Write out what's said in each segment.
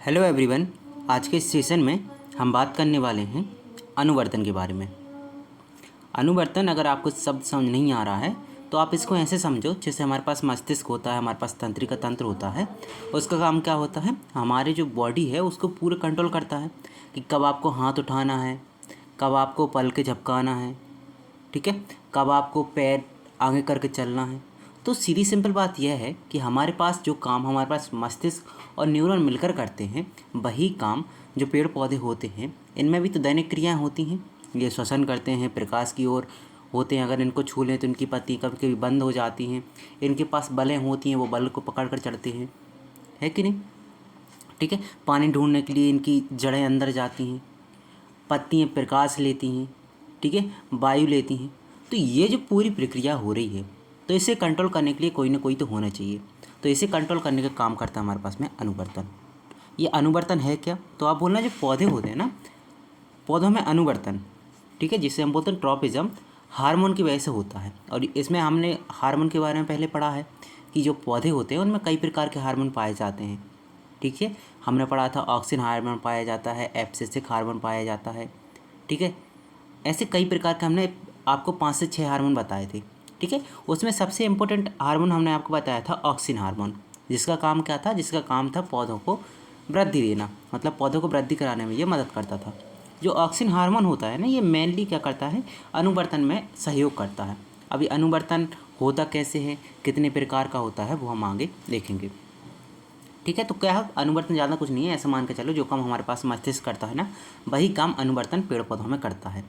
Hello everyone. आज के इस सेशन में हम बात करने वाले हैं अनुवर्तन के बारे में। अनुवर्तन अगर आपको शब्द समझ नहीं आ रहा है तो आप इसको ऐसे समझो, जैसे हमारे पास मस्तिष्क होता है, हमारे पास तंत्रिका तंत्र होता है। उसका काम क्या होता है, हमारे जो बॉडी है उसको पूरे कंट्रोल करता है कि कब आपको हाथ उठाना है, कब आपको पल के झपकाना है, ठीक है, कब आपको पैर आगे करके चलना है। तो सीधी सिंपल बात यह है कि हमारे पास जो काम हमारे पास मस्तिष्क और न्यूरॉन मिलकर करते हैं, वही काम जो पेड़ पौधे होते हैं इनमें भी तो दैनिक क्रियाएं होती हैं। ये श्वसन करते हैं, प्रकाश की ओर होते हैं, अगर इनको छू लें तो इनकी पत्ती कभी कभी बंद हो जाती हैं। इनके पास बलें होती हैं, वो बल को पकड़ कर चढ़ते हैं, है कि नहीं, ठीक है। पानी ढूंढने के लिए इनकी जड़ें अंदर जाती हैं, पत्तियाँ प्रकाश लेती हैं, ठीक है, वायु लेती हैं। तो ये जो पूरी प्रक्रिया हो रही है, तो इसे कंट्रोल करने के लिए कोई ना कोई तो होना चाहिए। तो इसे कंट्रोल करने का काम करता है हमारे पास में अनुवर्तन। ये अनुवर्तन है क्या, तो आप बोलना जो पौधे होते हैं ना, पौधों में अनुवर्तन, ठीक है, जिसे हम बोलते हैं ट्रॉपिज्म, हार्मोन की वजह से होता है। और इसमें हमने हार्मोन के बारे में पहले पढ़ा है कि जो पौधे होते हैं उनमें कई प्रकार के हार्मोन पाए जाते हैं, ठीक है। हमने पढ़ा था ऑक्सिन हार्मोन पाया जाता है, एब्सिसिक हार्मोन पाया जाता है, ठीक है। ऐसे कई प्रकार के हमने आपको 5 से 6 हार्मोन बताए थे, ठीक है। उसमें सबसे इम्पोर्टेंट हार्मोन हमने आपको बताया था ऑक्सिन हार्मोन, जिसका काम क्या था, जिसका काम था पौधों को वृद्धि देना, मतलब पौधों को वृद्धि कराने में ये मदद करता था। जो ऑक्सिन हार्मोन होता है ना, ये मेनली क्या करता है, अनुवर्तन में सहयोग करता है। अभी अनुवर्तन होता कैसे है, कितने प्रकार का होता है, वो हम आगे देखेंगे, ठीक है। तो क्या अनुवर्तन ज़्यादा कुछ नहीं है, ऐसा मान के चलो जो काम हमारे पास मस्तिष्क करता है ना, वही काम अनुवर्तन पेड़ पौधों में करता है,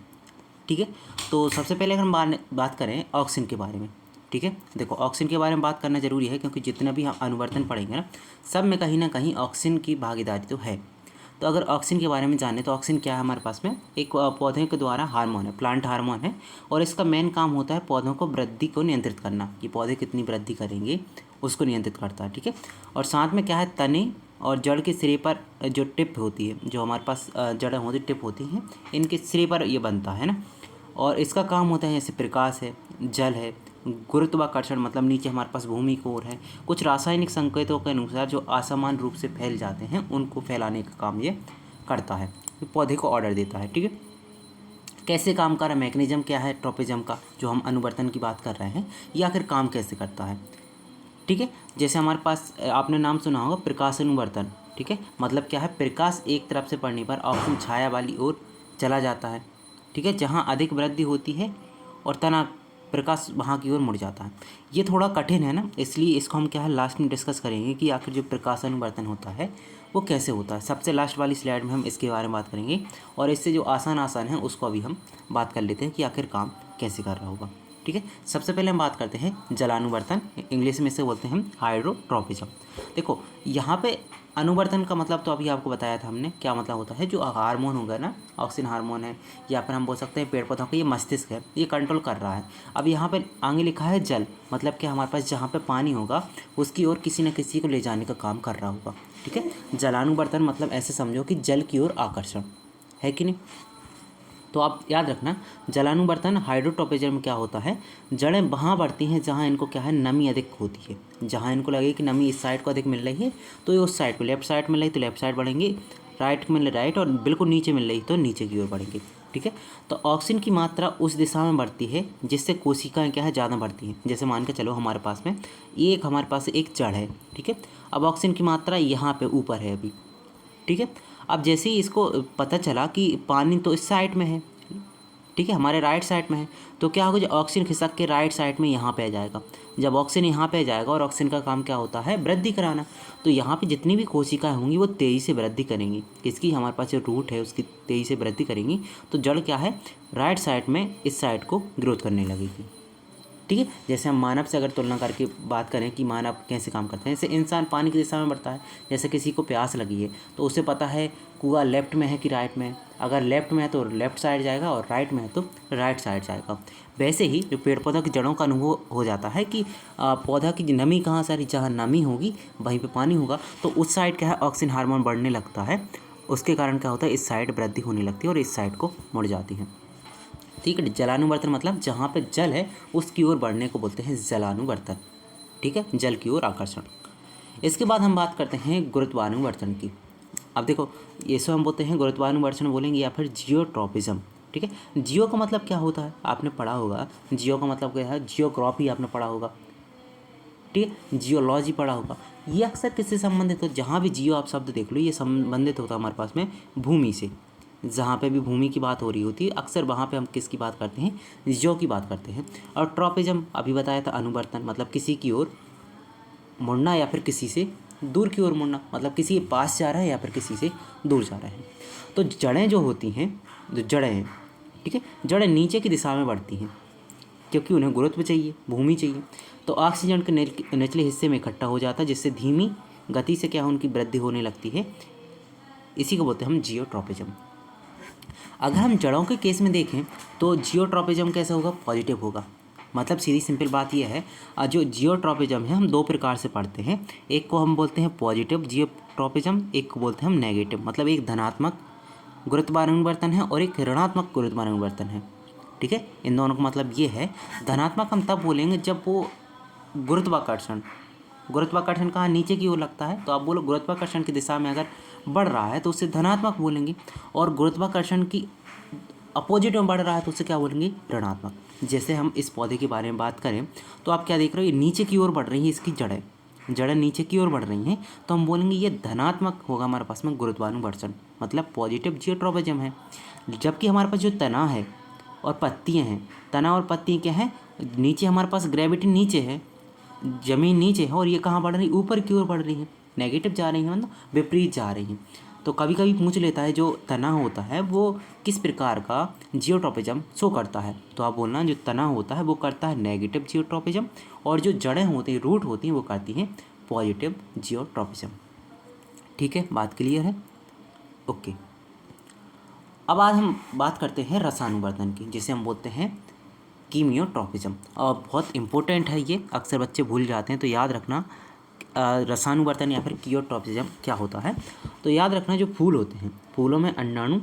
ठीक है। तो सबसे पहले अगर हम बात करें ऑक्सिन के बारे में, ठीक है। देखो, ऑक्सिन के बारे में बात करना ज़रूरी है क्योंकि जितना भी हम अनुवर्तन पढ़ेंगे ना, सब में कहीं ना कहीं ऑक्सिन की भागीदारी तो है। तो अगर ऑक्सिन के बारे में जाने तो ऑक्सिन क्या है, हमारे पास में एक पौधे के द्वारा हार्मोन है, प्लांट हार्मोन है। और इसका मेन काम होता है पौधों को वृद्धि को नियंत्रित करना, ये पौधे कितनी वृद्धि करेंगे उसको नियंत्रित करता है, ठीक है। और साथ में क्या है, तने और जड़ के सिरे पर जो टिप होती है, जो हमारे पास जड़ें होती टिप होती हैं, इनके सिरे पर ये बनता है ना। और इसका काम होता है जैसे प्रकाश है, जल है, गुरुत्वाकर्षण मतलब नीचे हमारे पास भूमि की ओर है, कुछ रासायनिक संकेतों के अनुसार जो असमान रूप से फैल जाते हैं उनको फैलाने का काम ये करता है, ये पौधे को ऑर्डर देता है, ठीक है। कैसे काम कर रहा है, मैकेनिज्म क्या है ट्रोपिज्म का, जो हम अनुवर्तन की बात कर रहे हैं, या आखिर काम कैसे करता है, ठीक है। जैसे हमारे पास आपने नाम सुना होगा प्रकाश अनुवर्तन, ठीक है। मतलब क्या है, प्रकाश एक तरफ से पड़ने पर ऑक्सीजन छाया वाली ओर चला जाता है, ठीक है, जहाँ अधिक वृद्धि होती है, और तना प्रकाश वहाँ की ओर मुड़ जाता है। ये थोड़ा कठिन है ना, इसलिए इसको हम क्या है लास्ट में डिस्कस करेंगे कि आखिर जो प्रकाश अनुवर्तन होता है वो कैसे होता है। सबसे लास्ट वाली स्लाइड में हम इसके बारे में बात करेंगे, और इससे जो आसान आसान है उसको अभी हम बात कर लेते हैं कि आखिर काम कैसे कर रहा होगा, ठीक है। सबसे पहले हम बात करते हैं जलानुवर्तन, इंग्लिश में इसे बोलते हैं हम हाइड्रोट्रोपिज्म। देखो, यहाँ पे अनुवर्तन का मतलब तो अभी आपको बताया था हमने, क्या मतलब होता है, जो हार्मोन होगा ना, ऑक्सीजन हार्मोन है, या फिर हम बोल सकते हैं पेड़ पौधों का ये मस्तिष्क है, ये कंट्रोल कर रहा है। अब यहाँ पे आगे लिखा है जल, मतलब कि हमारे पास जहाँ पे पानी होगा उसकी ओर किसी न किसी को ले जाने का काम कर रहा होगा, ठीक है। जलानुवर्तन मतलब ऐसे समझो कि जल की ओर आकर्षण, है कि नहीं। तो आप याद रखना, जलानुवर्तन हाइड्रोट्रोपिज्म में क्या होता है, जड़ें वहाँ बढ़ती हैं जहाँ इनको क्या है, नमी अधिक होती है। जहाँ इनको लगे कि नमी इस साइड को अधिक मिल रही है तो ये उस साइड को, लेफ्ट साइड मिल रही तो लेफ्ट साइड बढ़ेंगे, राइट मिल राइट, और बिल्कुल नीचे मिल रही तो नीचे की ओर बढ़ेंगे, ठीक है। तो ऑक्सीजन की मात्रा उस दिशा में बढ़ती है जिससे कोशिकाएँ क्या है, ज़्यादा बढ़ती हैं। जैसे मान के चलो हमारे पास में एक हमारे पास एक जड़ है, ठीक है। अब ऑक्सीजन की मात्रा यहाँ पर ऊपर है अभी, ठीक है। अब जैसे ही इसको पता चला कि पानी तो इस साइड में है, ठीक है, हमारे राइट साइड में है, तो क्या होगा, जो ऑक्सीजन खिसक के राइट साइड में यहाँ पे आ जाएगा। जब ऑक्सीजन यहाँ पे आ जाएगा, और ऑक्सीजन का काम क्या होता है, वृद्धि कराना, तो यहाँ पे जितनी भी कोशिकाएं होंगी वो तेज़ी से वृद्धि करेंगी, किसकी, हमारे पास जो रूट है उसकी तेज़ी से वृद्धि करेंगी। तो जड़ क्या है, राइट साइड में इस साइड को ग्रोथ करने लगेगी, ठीक है। जैसे हम मानव से अगर तुलना करके बात करें कि मानव कैसे काम करते हैं, जैसे इंसान पानी की दिशा में बढ़ता है, जैसे किसी को प्यास लगी है तो उसे पता है कुआं लेफ्ट में है कि राइट में है, अगर लेफ्ट में है तो लेफ्ट साइड जाएगा, और राइट में है तो राइट साइड जाएगा। वैसे ही जो पेड़ पौधा की जड़ों का अनुभव हो जाता है कि पौधा की नमी कहाँ सारी, जहाँ नमी होगी वहीं पर पानी होगा, तो उस साइड क्या है, ऑक्सीजन हार्मोन बढ़ने लगता है, उसके कारण क्या होता है, इस साइड वृद्धि होने लगती है और इस साइड को मुड़ जाती है, ठीक है। जलानुवर्तन मतलब जहाँ पे जल है उसकी ओर बढ़ने को बोलते हैं जलानुवर्तन, ठीक है, जल की ओर आकर्षण। इसके बाद हम बात करते हैं गुरुत्वानुवर्तन की। अब देखो, इसको हम बोलते हैं गुरुत्वानुवर्षण बोलेंगे या फिर जियोट्रॉपिज्म। ठीक है, जियो का मतलब क्या होता है आपने पढ़ा होगा, जियो का मतलब क्या है, जियोग्राफी आपने पढ़ा होगा, ठीक है, जियोलॉजी पढ़ा होगा। ये अक्सर किससे संबंधित हो, जहाँ भी जियो आप शब्द देख लो ये संबंधित होता है हमारे पास में भूमि से। जहाँ पे भी भूमि की बात हो रही होती है अक्सर वहाँ पे हम किसकी बात करते हैं, जियो की बात करते हैं। और ट्रॉपिज्म अभी बताया था, अनुवर्तन मतलब किसी की ओर मुड़ना या फिर किसी से दूर की ओर मुड़ना, मतलब किसी के पास जा रहा है या फिर किसी से दूर जा रहा है। तो जड़ें जो होती हैं, जो जड़ें हैं, ठीक है, जड़ें नीचे की दिशा में बढ़ती हैं क्योंकि उन्हें गुरुत्व चाहिए, भूमि चाहिए। तो ऑक्सीजन के निचले हिस्से में इकट्ठा हो जाता है जिससे धीमी गति से क्या उनकी वृद्धि होने लगती है। इसी को बोलते हैं हम जियोट्रॉपिज्म। अगर हम जड़ों के केस में देखें तो जियोट्रॉपिज्म कैसे होगा, पॉजिटिव होगा। मतलब सीधी सिंपल बात यह है, जो जियोट्रॉपिज्म है हम दो प्रकार से पढ़ते हैं। एक को हम बोलते हैं पॉजिटिव जियोट्रॉपिज्म, एक को बोलते हैं हम नेगेटिव, मतलब एक धनात्मक गुरुत्वानुवर्तन है और एक ऋणात्मक गुरुत्वानुवर्तन है। ठीक है, इन दोनों का मतलब ये है, धनात्मक हम तब बोलेंगे जब वो गुरुत्वाकर्षण कहाँ नीचे की ओर लगता है, तो आप बोलो गुरुत्वाकर्षण की दिशा में अगर बढ़ रहा है तो उससे धनात्मक बोलेंगे, और गुरुत्वाकर्षण की अपोजिट में बढ़ रहा है तो उससे क्या बोलेंगे, ऋणात्मक। जैसे हम इस पौधे के बारे में बात करें तो आप क्या देख रहे हो, ये नीचे की ओर बढ़ रही है, इसकी जड़ें नीचे की ओर बढ़ रही हैं, तो हम बोलेंगे ये धनात्मक होगा हमारे पास में गुरुत्वानुवर्षण, मतलब पॉजिटिव जियोट्रॉपिज्म है। जबकि हमारे पास जो तना है और पत्तियाँ हैं, तना और पत्तियाँ क्या हैं, नीचे हमारे पास ग्रेविटी नीचे है, जमीन नीचे है, और ये कहाँ बढ़ रही है, ऊपर की ओर बढ़ रही है, नेगेटिव जा रही है, मतलब विपरीत जा रही हैं। तो कभी कभी पूछ लेता है जो तना होता है वो किस प्रकार का जियोट्रॉपिज्म शो करता है, तो आप बोलना जो तना होता है वो करता है नेगेटिव जियोट्रॉपिज्म, और जो जड़ें होती हैं, रूट होती हैं, वो करती हैं पॉजिटिव जियोट्रॉपिज्म। ठीक है, बात क्लियर है, ओके। अब आज हम बात करते हैं रसानुवर्तन की, जिसे हम बोलते हैं कीमियोट्रॉपिज्म, और बहुत इंपॉर्टेंट है ये, अक्सर बच्चे भूल जाते हैं, तो याद रखना रसानुवर्तन या फिर कीमियोट्रॉपिज्म क्या होता है। तो याद रखना जो फूल होते हैं, फूलों में अंडाणु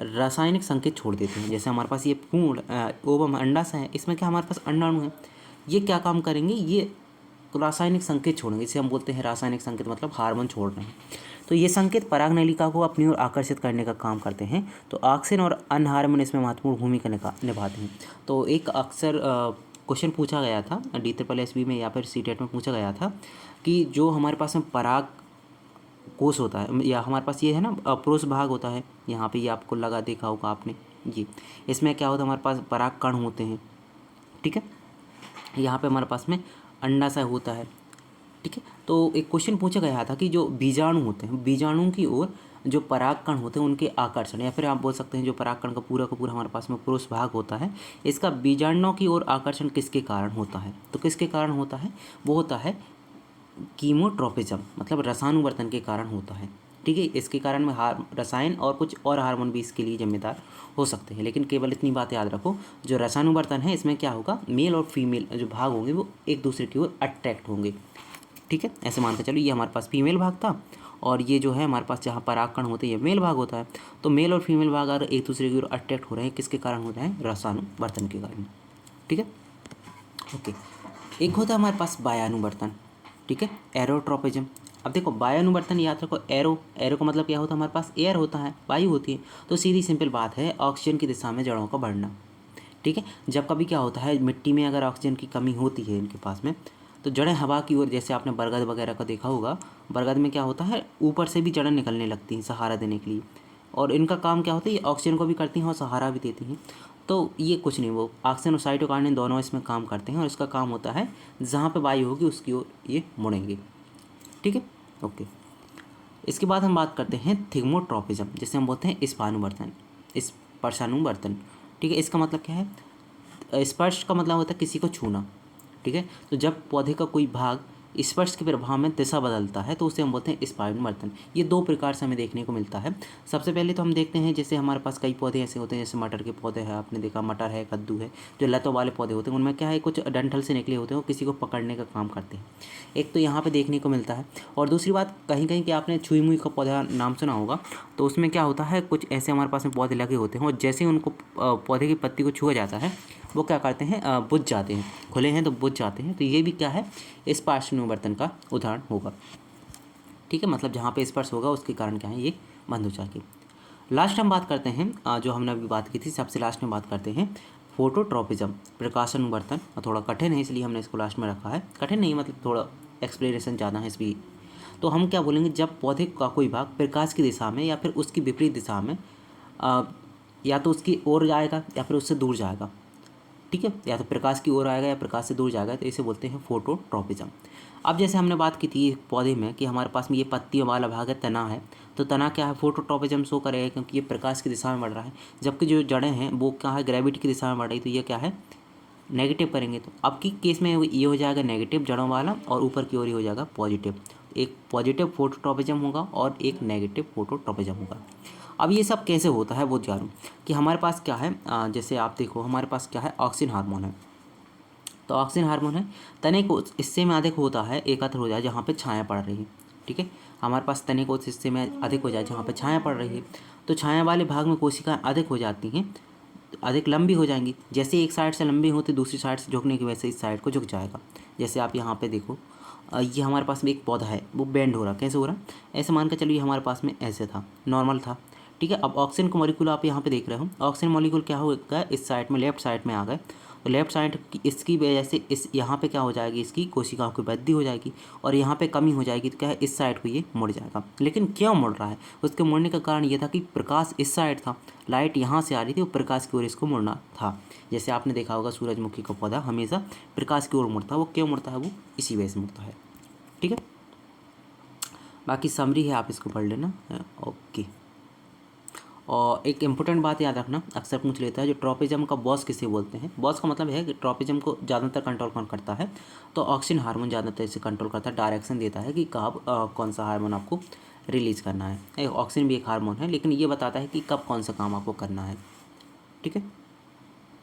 रासायनिक संकेत छोड़ देते हैं। जैसे हमारे पास ये फूल ओवम अंडाशय है, इसमें क्या हमारे पास अंडाणु है, ये क्या काम करेंगे, ये रासायनिक संकेत छोड़ेंगे, इसे हम बोलते हैं रासायनिक संकेत, मतलब हार्मोन छोड़ रहे हैं। तो ये संकेत पराग नलिका को अपनी ओर आकर्षित करने का काम करते हैं। तो ऑक्सिन और अन्य हार्मोन इसमें महत्वपूर्ण भूमिका निभाते हैं। तो एक अक्सर क्वेश्चन पूछा गया था DSSB में या फिर CTET में पूछा गया था कि जो हमारे पास में पराग कोष होता है, या हमारे पास ये है ना पुरुष भाग होता है, यहाँ पे ये आपको लगा देखा होगा आपने, ये इसमें क्या होता है, हमारे पास पराग कण होते हैं। ठीक है, यहाँ पे हमारे पास में अंडाशय होता है। ठीक है, तो एक क्वेश्चन पूछा गया था कि जो बीजाणु होते हैं, बीजाणु की ओर जो परागकण होते हैं उनके आकर्षण, या फिर आप बोल सकते हैं जो परागकण का पूरा हमारे पास में पुरुष भाग होता है, इसका बीजाणुओं की ओर आकर्षण किसके कारण होता है, तो किसके कारण होता है, वो होता है कीमोट्रॉपिज्म, मतलब रसानुवर्तन के कारण होता है। ठीक है, इसके कारण में रसायन और कुछ और हार्मोन भी इसके लिए जिम्मेदार हो सकते हैं, लेकिन केवल इतनी बात याद रखो, जो रसानुवर्तन है इसमें क्या होगा, मेल और फीमेल जो भाग होंगे वो एक दूसरे की ओर अट्रैक्ट होंगे। ठीक है, ऐसे मान के चलो ये हमारे पास फीमेल भाग था, और ये जो है हमारे पास जहाँ परागकण होते हैं ये मेल भाग होता है। तो मेल और फीमेल भाग अगर एक दूसरे की ओर अट्रैक्ट हो रहे हैं, किसके कारण हो रहे हैं, रसानुवर्तन के कारण। ठीक है, ओके। एक होता है हमारे पास बाह्यानुवर्तन, ठीक है, एरोट्रॉपिज्म। अब देखो बाह्यानुवर्तन याद रखो, एरो का मतलब क्या होता है, हमारे पास एयर होता है, वायु होती है, तो सीधी सिंपल बात है ऑक्सीजन की दिशा में जड़ों का बढ़ना। ठीक है, जब कभी क्या होता है मिट्टी में अगर ऑक्सीजन की कमी होती है इनके पास में, तो जड़ें हवा की ओर, जैसे आपने बरगद वगैरह का देखा होगा, बरगद में क्या होता है ऊपर से भी जड़ें निकलने लगती हैं सहारा देने के लिए, और इनका काम क्या होता है, ये ऑक्सीजन को भी करती हैं और सहारा भी देती हैं। तो ये कुछ नहीं, वो ऑक्सीजन और साइटोकाइनेसिस दोनों इसमें काम करते हैं, और इसका काम होता है जहाँ पे वायु होगी उसकी ओर ये मुड़ेंगे। ठीक है, ओके। इसके बाद हम बात करते हैं थिग्मोट्रॉपिज्म, जिसे हम बोलते हैं स्पर्शानुवर्तन, स्पर्शानुवर्तन। ठीक है, इसका मतलब क्या है, स्पर्श का मतलब होता है किसी को छूना। ठीक है, तो जब पौधे का कोई भाग स्पर्श के प्रभाव में दिशा बदलता है तो उसे हम बोलते हैं स्पर्शानुवर्तन। ये दो प्रकार से हमें देखने को मिलता है। सबसे पहले तो हम देखते हैं जैसे हमारे पास कई पौधे ऐसे होते हैं, जैसे मटर के पौधे हैं, आपने देखा मटर है, कद्दू है, जो लतों वाले पौधे होते हैं, उनमें क्या है कुछ डंठल से निकले होते हैं, वो किसी को पकड़ने का काम करते हैं। एक तो यहाँ पर देखने को मिलता है, और दूसरी बात कहीं कहीं कि आपने छुई मुई का पौधा नाम सुना होगा, तो उसमें क्या होता है कुछ ऐसे हमारे पास में पौधे लगे होते हैं, और जैसे ही उनको पौधे की पत्ती को छुआ जाता है वो क्या करते हैं, बुझ जाते हैं, खुले हैं तो बुझ जाते हैं। तो ये भी क्या है, स्पर्शानुवर्तन का उदाहरण होगा। ठीक है, मतलब जहाँ पे स्पर्श होगा उसके कारण क्या है, ये बंद हो जाएगी। लास्ट हम बात करते हैं जो हमने अभी बात की थी, सबसे लास्ट में बात करते हैं फोटोट्रॉपिज्म, प्रकाश अनुवर्तन। थोड़ा कठिन है इसलिए हमने इसको लास्ट में रखा है, कठिन नहीं मतलब थोड़ा एक्सप्लेनेशन ज़्यादा है इसलिए। तो हम क्या बोलेंगे, जब पौधे का कोई भाग प्रकाश की दिशा में या फिर उसकी विपरीत दिशा में या तो उसकी ओर जाएगा या फिर उससे दूर जाएगा, ठीक है, या तो प्रकाश की ओर आएगा या प्रकाश से दूर जाएगा, तो इसे बोलते हैं फोटोट्रॉपिज्म। अब जैसे हमने बात की थी पौधे में कि हमारे पास में ये पत्तियों वाला भाग है, तना है, तो तना क्या है, फोटोट्रॉपिज्म शो करेगा क्योंकि ये प्रकाश की दिशा में बढ़ रहा है, जबकि जो जड़ें हैं वो क्या है, ग्रेविटी की दिशा में बढ़ रही, तो ये क्या है, नेगेटिव करेंगे। तो अब की केस में ये हो जाएगा नेगेटिव जड़ों वाला और ऊपर की ओर ही हो जाएगा पॉजिटिव। एक पॉजिटिव फोटोट्रॉपिज्म होगा और एक नेगेटिव फोटोट्रॉपिज्म होगा। अब ये सब कैसे होता है वो जानूँ कि हमारे पास क्या है, जैसे आप देखो हमारे पास क्या है, ऑक्सीजन हार्मोन है। तो ऑक्सीजन हार्मोन है, तने को उस हिस्से में अधिक होता है, एकत्र हो जाए जहाँ पे छाया पड़ रही है, ठीक है, हमारे पास तने को उस हिस्से में अधिक हो जाए जहाँ पे छाया पड़ रही है, तो छाया वाले भाग में कोशिकाएं अधिक हो जाती हैं, अधिक लंबी हो जाएंगी। जैसे एक साइड से लंबी होती दूसरी साइड से झुकने की वजह से इस साइड को झुक जाएगा। जैसे आप यहाँ पे देखो, ये हमारे पास में एक पौधा है, वो बेंड हो रहा, कैसे हो रहा, ऐसे मान के चलिए हमारे पास में ऐसे था, नॉर्मल था, ठीक है। अब ऑक्सीजन का मॉलिक्यूल आप यहाँ पे देख रहे हो, ऑक्सीजन मॉलिक्यूल क्या हो गया, इस साइड में लेफ्ट साइड में आ गए, तो लेफ्ट साइड की इसकी वजह से इस यहाँ पे क्या हो जाएगी, इसकी कोशिकाओं की वृद्धि हो जाएगी और यहाँ पे कमी हो जाएगी, तो क्या है, इस साइड को ये मुड़ जाएगा। लेकिन क्यों मुड़ रहा है, उसके मुड़ने का कारण ये था कि प्रकाश इस साइड था, लाइट यहाँ से आ रही थी, वो प्रकाश की ओर इसको मुड़ना था। जैसे आपने देखा होगा सूरजमुखी का पौधा हमेशा प्रकाश की ओर मुड़ता है, वो क्यों मुड़ता है, वो इसी वजह से मुड़ता है, ठीक है। बाकी समरी है, आप इसको पढ़ लेना, ओके। और एक इम्पोर्टेंट बात याद रखना, अक्सर पूछ लेता है, जो ट्रॉपिज्म का बॉस किसे बोलते हैं। बॉस का मतलब है कि ट्रॉपिज्म को ज़्यादातर कंट्रोल कौन करता है, तो ऑक्सीजन हार्मोन ज़्यादातर इसे कंट्रोल करता है, डायरेक्शन देता है कि कब कौन सा हार्मोन आपको रिलीज़ करना है। ऑक्सीजन भी एक हार्मोन है, लेकिन ये बताता है कि कब कौन सा काम आपको करना है, ठीक है।